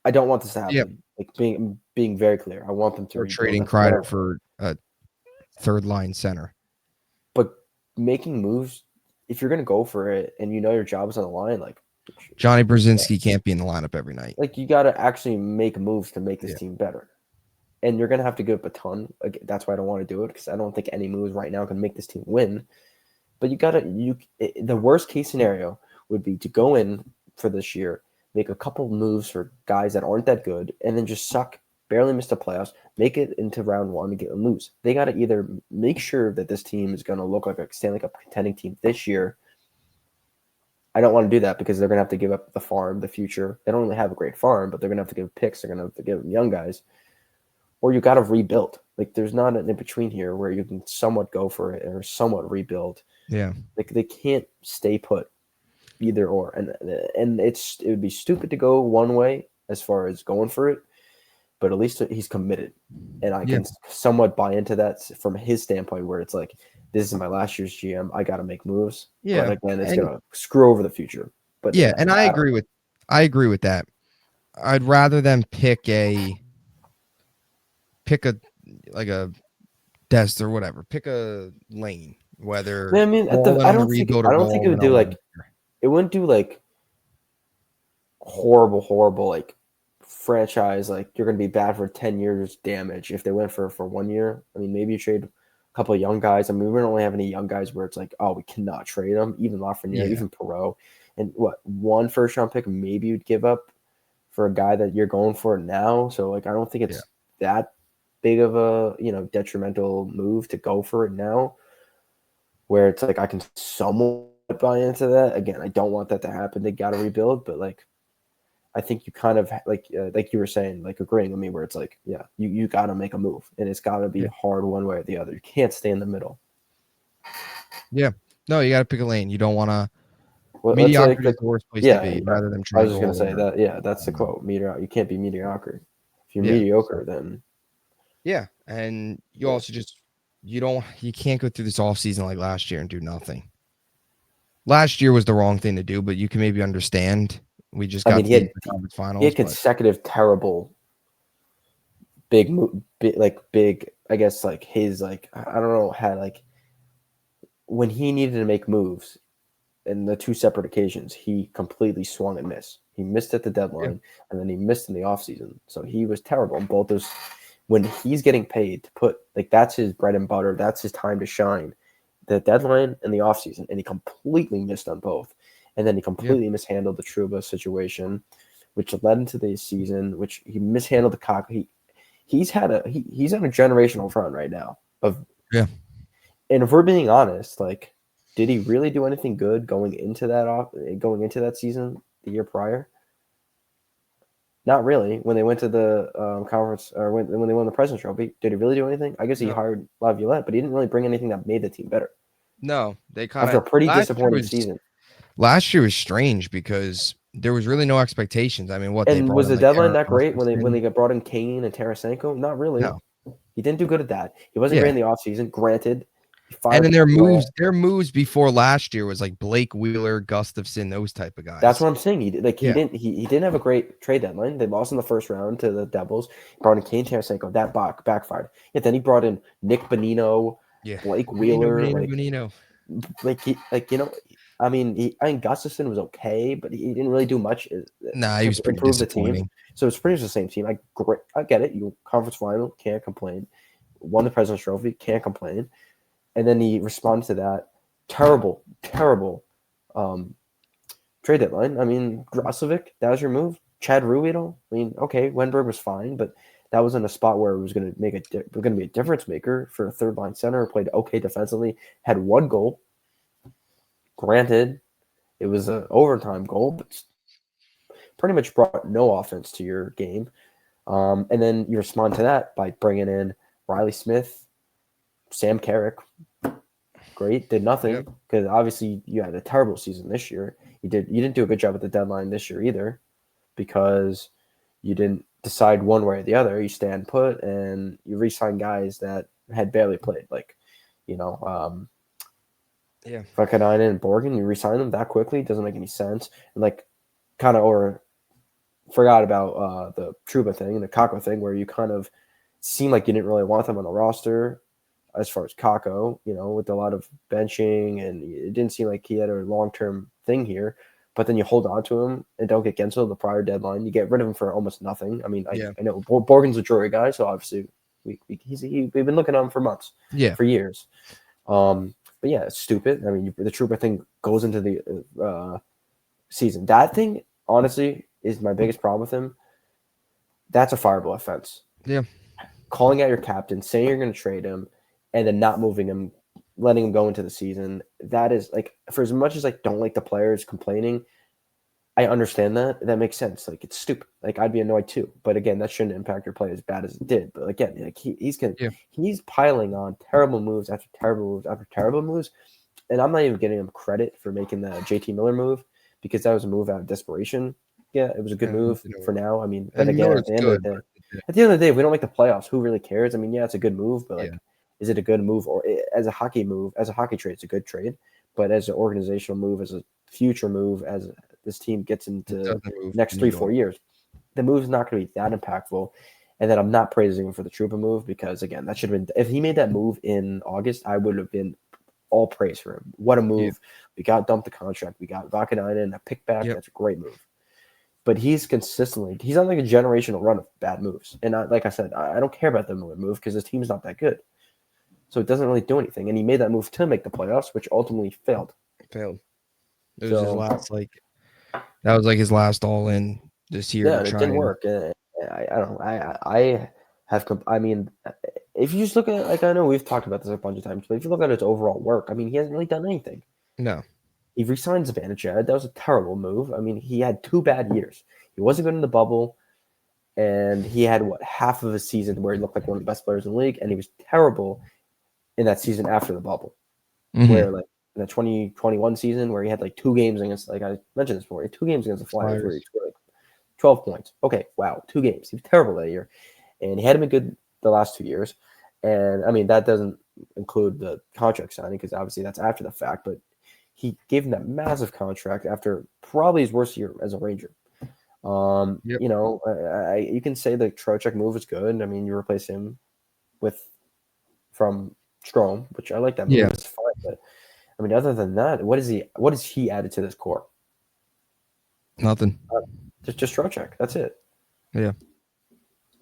I don't want this to happen. Yep. Like being very clear, I want them to Or rebuild. trading Kreider for a third line center. But making moves, if you're going to go for it and your job is on the line, like Johnny Brzezinski can't be in the lineup every night. Like you got to actually make moves to make this team better. And you're going to have to give up a ton. That's why I don't want to do it, because I don't think any moves right now can make this team win. But the worst case scenario would be to go in for this year, make a couple moves for guys that aren't that good, and then just suck, barely miss the playoffs, make it into round one and lose. They got to either make sure that this team is going to look like a Stanley Cup contending team this year. I don't want to do that because they're going to have to give up the farm, the future. They don't really have a great farm, but they're going to have to give picks. They're going to have to give them young guys. Or you got to rebuild. Like there's not an in-between here where you can somewhat go for it or somewhat rebuild. Yeah. Like they can't stay put either or. And it would be stupid to go one way as far as going for it, but at least he's committed. And I can somewhat buy into that from his standpoint where it's like, this is my last year's GM. I got to make moves. Yeah. But again, it's going to screw over the future. But and I agree with that. I'd rather them pick a desk or whatever. Pick a lane, whether I mean, I don't think it would do like it wouldn't do like horrible like franchise like you're going to be bad for 10 years damage if they went for 1 year. I mean, maybe you trade a couple of young guys. I mean, we don't really have any young guys where it's like, oh, we cannot trade them. Even Lafreniere, even Perreault, and one first round pick maybe you'd give up for a guy that you're going for now. So like, I don't think it's that big of a detrimental move to go for it now. Where it's like I can somewhat buy into that. Again, I don't want that to happen. They got to rebuild, but like I think you kind of like you were saying, like agreeing with me, where it's like, you got to make a move, and it's got to be hard one way or the other. You can't stay in the middle. Yeah, no, you got to pick a lane. You don't want to. Mediocrity is the worst place to be. Rather than trying. I was just gonna say that. Yeah, that's the quote. You can't be mediocre. If you're mediocre, then and you also you can't go through this off season like last year and do nothing. Last year was the wrong thing to do, but you can maybe understand. We just got the conference finals. He had consecutive terrible big, I guess like his like I don't know, had like when he needed to make moves in the two separate occasions, he completely swung and missed. He missed at the deadline and then he missed in the offseason. So he was terrible in both those when he's getting paid to put that's his bread and butter, that's his time to shine. The deadline and the offseason, and he completely missed on both. And then he completely mishandled the Trouba situation, which led into the season, which he mishandled the cock. He's on a generational run right now. And if we're being honest, did he really do anything good going into that season the year prior? Not really. When they went to the conference, or when they won the President's Trophy, did he really do anything? I guess he hired Laviolette, but he didn't really bring anything that made the team better. No, they kind of after a pretty disappointing season. Last year was strange because there was really no expectations. I mean, was the deadline that great when they got brought in Kane and Tarasenko? Not really. No. He didn't do good at that. He wasn't great in the offseason, granted. And then their moves before last year was like Blake Wheeler, Gustafson, those type of guys. That's what I'm saying. He didn't have a great trade deadline. They lost in the first round to the Devils. He brought in Kane, Tarasenko. That backfired. Yeah, then he brought in Nick Bonino, Blake Wheeler, Bonino. I think Gustafson was okay, but he didn't really do much. He was pretty improve the team. So it's pretty much the same team. I get it. You conference final, can't complain. Won the President's Trophy, can't complain. And then he responded to that terrible trade deadline. I mean, Grossovic, that was your move. Chad Ruhwedel. I mean, okay, Wenberg was fine, but that was in a spot where it was going to be a difference maker for a third line center. Played okay defensively, had one goal. Granted, it was an overtime goal, but pretty much brought no offense to your game. And then you respond to that by bringing in Riley Smith, Sam Carrick. Great, did nothing because obviously you had a terrible season this year. You didn't do a good job at the deadline this year either because you didn't decide one way or the other. You stand put and you re-sign guys that had barely played, Vakanainen and Borgen. You re-sign them that quickly, doesn't make any sense. And forgot about the Trouba thing and the Kakko thing, where you kind of seemed like you didn't really want them on the roster as far as Kakko, with a lot of benching, and it didn't seem like he had a long-term thing here. But then you hold on to him and don't get canceled the prior deadline. You get rid of him for almost nothing. I mean, I know Borgen's a jury guy, so obviously we've been looking at him for months, for years. But yeah, it's stupid. I mean, the Trouba thing goes into the season. That thing, honestly, is my biggest problem with him. That's a fireable offense. Yeah. Calling out your captain, saying you're going to trade him, and then not moving him, letting him go into the season. That is for as much as I don't like the players complaining, I understand that. That makes sense. It's stupid. I'd be annoyed too. But again, that shouldn't impact your play as bad as it did. But again, he's piling on terrible moves after terrible moves after terrible moves. And I'm not even giving him credit for making the JT Miller move because that was a move out of desperation. Yeah, it was a good move for now. I mean, but again, at the end of the day, if we don't make the playoffs, who really cares? I mean, yeah, it's a good move, but is it a good move? Or as a hockey move, as a hockey trade, it's a good trade. But as an organizational move, as a future move, as this team gets into the next 3-4 years, the move is not going to be that impactful. And then I'm not praising him for the Trouba move because, again, that should have been – if he made that move in August, I would have been all praise for him. What a move. We got dumped the contract. We got Vakanainen, a pickback. That's a great move. But he's on a generational run of bad moves. And like I said, I don't care about the Miller move because his team's not that good. So it doesn't really do anything. And he made that move to make the playoffs, which ultimately failed. It was his last, that was his last all in this year. Yeah, it didn't work. I mean, if you just look at I know we've talked about this a bunch of times, but if you look at his overall work, I mean, he hasn't really done anything. No. He re-signed Zibanejad. That was a terrible move. I mean, he had 2 bad years. He wasn't good in the bubble, and he had half of a season where he looked like one of the best players in the league, and he was terrible in that season after the bubble, where in the 2021 season where he had 2 games against, I mentioned this before, 2 games against the Flyers where he scored 12 points. Okay, wow, 2 games. He was terrible that year, and he hadn't been good the last 2 years. And I mean, that doesn't include the contract signing because obviously that's after the fact, but he gave him that massive contract after probably his worst year as a Ranger. You can say the Trocheck move is good. I mean, you replace him from Strome, which I like that move. Yeah. It's fine, but I mean, other than that, what has he added to this core? Nothing. Just Trocheck. That's it. Yeah.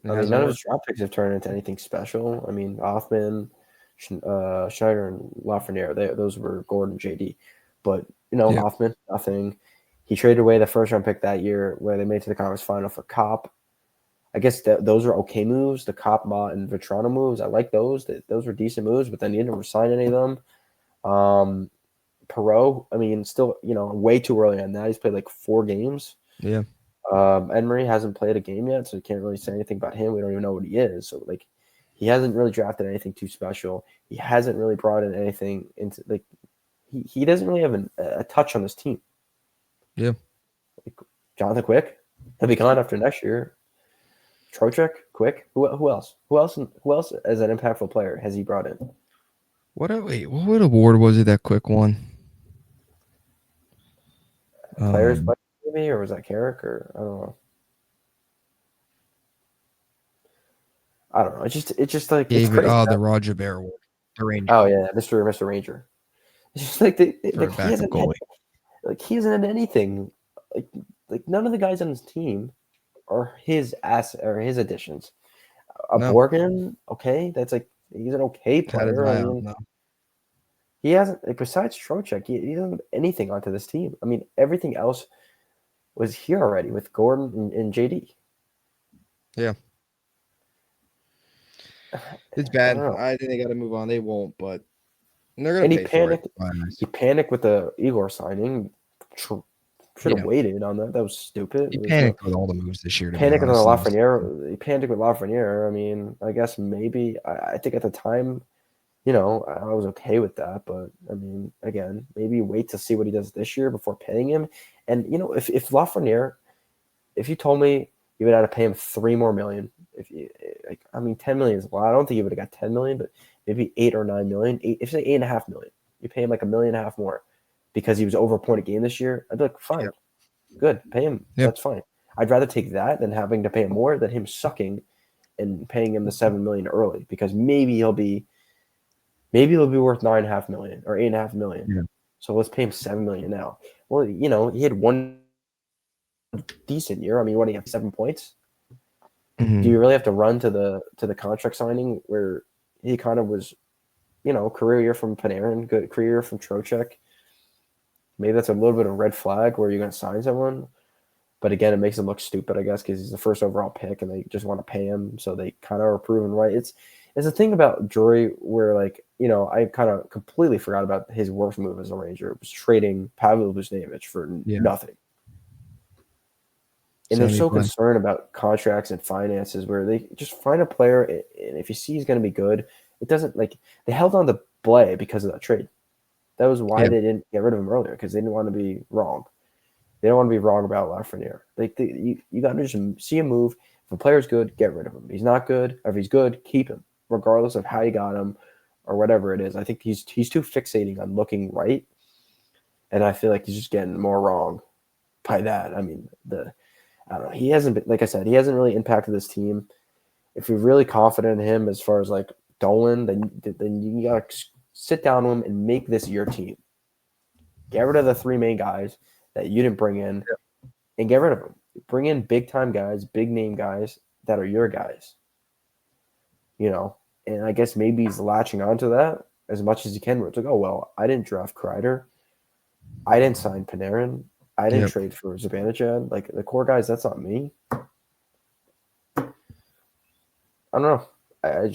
It I mean, hasn't none of his worked. draft picks have turned into anything special. I mean, Offman, Schneider, and Lafreniere, those were Gordon, JD. But, Yeah. Hoffman, nothing. He traded away the first-round pick that year where they made it to the conference final for Kopp. I guess those were okay moves, the Kopp, Mott, and Vetrano moves. I like those. Those were decent moves, but then he didn't sign any of them. Perot, I mean, still, way too early on that. He's played like 4 games. Yeah. Emery hasn't played a game yet, so you can't really say anything about him. We don't even know what he is. So, like, he hasn't really drafted anything too special. He hasn't really brought in anything into, like, he doesn't really have a touch on this team. Yeah. Like, Jonathan Quick, he'll be gone after next year. Trocheck, Quick. Who else? Who else as an impactful player has he brought in? What award was it that Quick won? Players, maybe, or was that Carrick, or I don't know. I don't know. It's just like it's Gave it. crazy. Oh, the Roger Bear Award. The Ranger. Oh yeah, Mr. Ranger. It's just like For he backup hasn't had, goalie. like he hasn't had anything. Like none of the guys on his team are his additions. No. Borgen, okay, that's like he's an okay Had his player. I eye on. mean, No. he hasn't besides Trocheck, he doesn't have anything onto this team. I mean, everything else was here already with Gordon and JD. Yeah. It's I bad. don't know. I think they got to move on. They won't, but they're gonna And pay for it. He panicked with the Igor signing. Should have Yeah. waited on that. That was stupid. He There's no panicked with all the moves this year. To be panic with honest, Lafreniere. He panicked with Lafreniere. I mean, I guess maybe. I think at the time, I was okay with that. But I mean, again, maybe wait to see what he does this year before paying him. And if Lafreniere, if you told me you would have to pay him $3 more million, if you like, I mean, 10 million is a lot. I don't think he would have got 10 million, but maybe 8 or 9 million. If you say 8.5 million, you pay him like $1.5 million more because he was over a point a game this year. I'd be like, fine, good, pay him. Yep. That's fine. I'd rather take that than having to pay him more than him sucking and paying him the 7 million early because maybe he'll be worth 9.5 million or 8.5 million. Yeah. So let's pay him 7 million now. Well, he had one decent year. I mean, what do you have? 7 points? Mm-hmm. Do you really have to run to the contract signing where he kind of was, career year from Panarin, good career year from Trocheck? Maybe that's a little bit of a red flag where you're going to sign someone. But again, it makes him look stupid, I guess, because he's the first overall pick and they just want to pay him. So they kind of are proven right. It's a thing about Drury where, like, I kind of completely forgot about his worst move as a Ranger. It was trading Pavel Buchnevich for nothing. And they're so concerned about contracts and finances where they just find a player, and if you see he's going to be good, it doesn't, like, they held on to Blais because of that trade. That was why they didn't get rid of him earlier, because they didn't want to be wrong. They don't want to be wrong about Lafreniere. You got to just see a move. If a player's good, get rid of him. If he's not good, or if he's good, keep him, regardless of how you got him or whatever it is. I think he's too fixating on looking right, and I feel like he's just getting more wrong by that. I mean, I don't know. He hasn't been, like I said, he hasn't really impacted this team. If you're really confident in him as far as like Dolan, then you got to sit down with him and make this your team. Get rid of the 3 main guys that you didn't bring in and get rid of them. Bring in big time guys, big name guys that are your guys. And I guess maybe he's latching onto that as much as he can. Where it's like, oh, well, I didn't draft Kreider. I didn't sign Panarin. I didn't trade for Zibanejad. Like, the core guys, that's not me. I don't know. I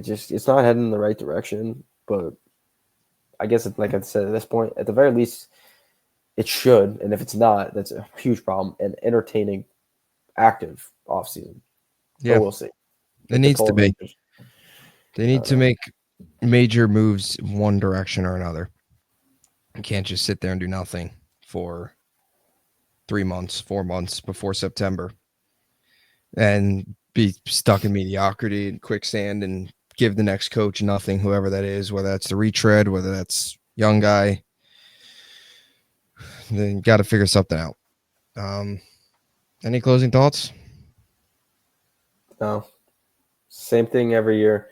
just, it's not heading in the right direction. But I guess, like I said, at this point, at the very least, it should. And if it's not, that's a huge problem. An entertaining, active offseason. Yeah. But we'll see. It needs to be. They need to make major moves in one direction or another. You can't just sit there and do nothing for 3 months, 4 months before September and be stuck in mediocrity and quicksand and give the next coach nothing, whoever that is, whether that's the retread, whether that's young guy. Then you got to figure something out. Any closing thoughts? No. Same thing every year.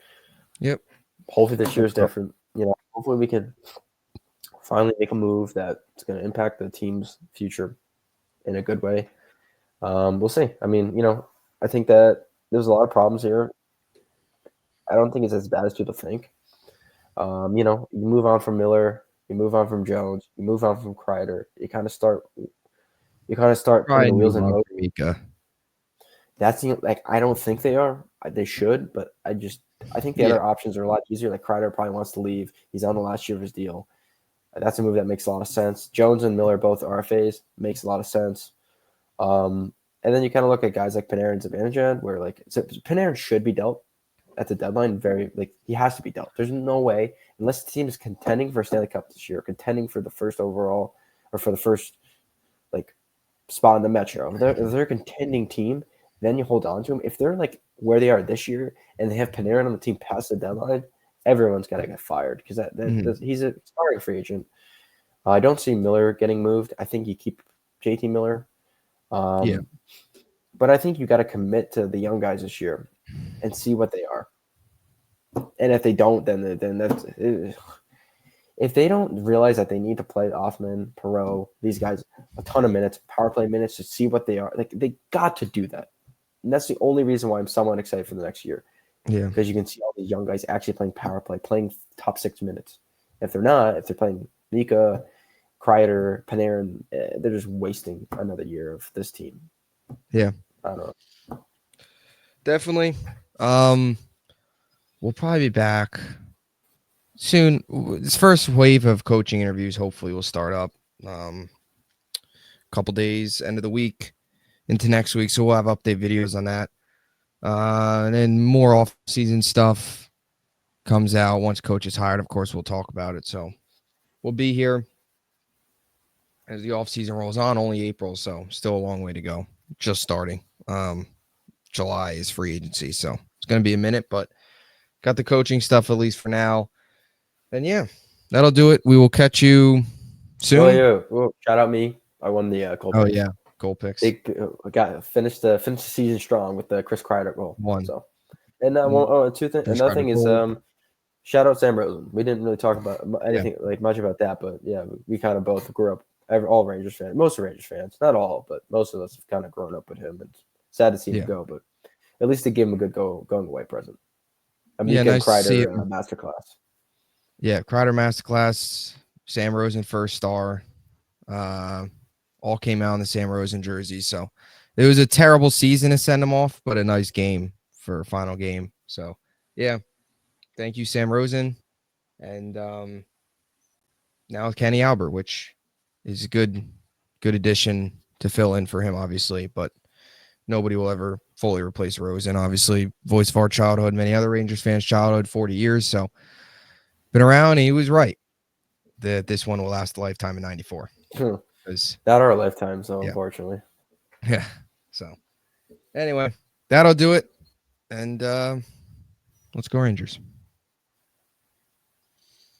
Yep. Hopefully this year is different. Hopefully we can finally make a move that's going to impact the team's future in a good way. We'll see. I mean, I think that there's a lot of problems here. I don't think it's as bad as people think. You move on from Miller, you move on from Jones, you move on from Kreider. You kind of start putting Try the and wheels move in on motion. for Mika. I don't think they are. They should, but I think the Yeah. other options are a lot easier. Like Kreider probably wants to leave. He's on the last year of his deal. That's a move that makes a lot of sense. Jones and Miller both RFAs, makes a lot of sense. And then you kind of look at guys like Panarin and Zibanejad, where Panarin should be dealt at the deadline. He has to be dealt. There's no way unless the team is contending for a Stanley Cup this year, contending for the first overall or for the first spot in the Metro. If they're a contending team, then you hold on to them. If they're like where they are this year and they have Panarin on the team past the deadline, everyone's got to get fired because he's a starting free agent. I don't see Miller getting moved. I think you keep JT Miller. Yeah. But I think you got to commit to the young guys this year and see what they are. And if they don't, then that's if they don't realize that they need to play Offman, Perot, these guys a ton of minutes, power play minutes to see what they are. Like they got to do that. And that's the only reason why I'm somewhat excited for the next year. Yeah. Because you can see all these young guys actually playing power play, playing top 6 minutes. If they're not, if they're playing Mika, Kreider, Panarin, they're just wasting another year of this team. Yeah. I don't know. Definitely. We'll probably be back soon. This first wave of coaching interviews hopefully will start up couple days, end of the week into next week. So we'll have update videos on that. And then more off-season stuff comes out once coach is hired. Of course, we'll talk about it. So we'll be here as the off-season rolls on. Only April, so still a long way to go. Just starting. July is free agency, so it's going to be a minute, but got the coaching stuff at least for now. And yeah, that'll do it. We will catch you soon. Oh yeah, shout out me. I won the goal. Oh yeah, goal picks. Finished the season strong with the Chris Kreider goal. One. So, and another thing is shout out Sam Rosen. We didn't really talk about anything much about that, but yeah, we kind of both grew up. All Rangers fans, most Rangers fans, not all, but most of us have kind of grown up with him. It's sad to see him go, but at least they gave him a good going away present. Nice Kreider to see him. masterclass. Yeah, Kreider masterclass. Sam Rosen first star. All came out in the Sam Rosen jersey. So it was a terrible season to send him off, but a nice game for a final game. So yeah, thank you, Sam Rosen. And now Kenny Albert, which is a good addition to fill in for him, obviously, but nobody will ever fully replace Rosen. Obviously, voice of our childhood, many other Rangers fans' childhood, 40 years. So been around, and he was right that this one will last a lifetime in 94. Not our lifetime, so unfortunately. Yeah. So anyway, that'll do it. And let's go Rangers.